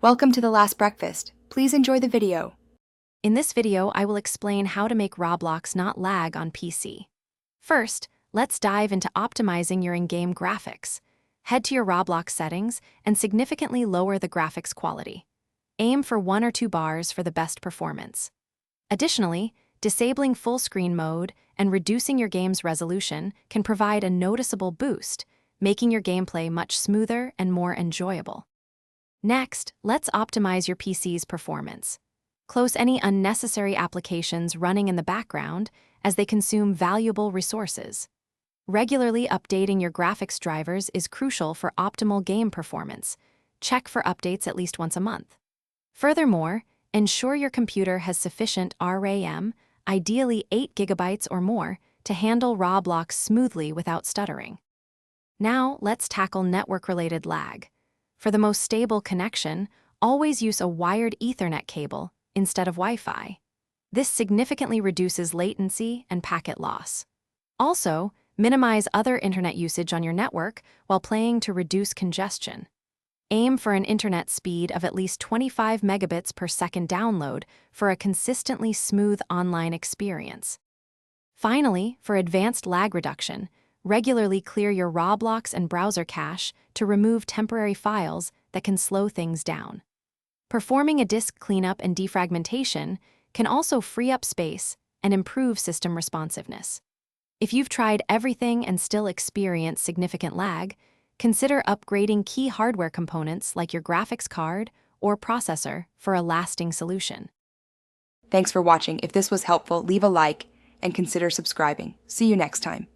Welcome to The Last Breakfast. Please enjoy the video. In this video, I will explain how to make Roblox not lag on PC. First, let's dive into optimizing your in-game graphics. Head to your Roblox settings and significantly lower the graphics quality. Aim for 1 or 2 bars for the best performance. Additionally, disabling full screen mode and reducing your game's resolution can provide a noticeable boost, making your gameplay much smoother and more enjoyable. Next, let's optimize your PC's performance. Close any unnecessary applications running in the background as they consume valuable resources. Regularly updating your graphics drivers is crucial for optimal game performance. Check for updates at least once a month. Furthermore, ensure your computer has sufficient RAM, ideally 8 GB or more, to handle Roblox smoothly without stuttering. Now, let's tackle network-related lag. For the most stable connection, always use a wired Ethernet cable instead of Wi-Fi. This significantly reduces latency and packet loss. Also, minimize other internet usage on your network while playing to reduce congestion. Aim for an internet speed of at least 25 megabits per second download for a consistently smooth online experience. Finally, for advanced lag reduction, regularly clear your Roblox and browser cache to remove temporary files that can slow things down. Performing a disk cleanup and defragmentation can also free up space and improve system responsiveness. If you've tried everything and still experience significant lag, consider upgrading key hardware components like your graphics card or processor for a lasting solution. Thanks for watching. If this was helpful, leave a like and consider subscribing. See you next time.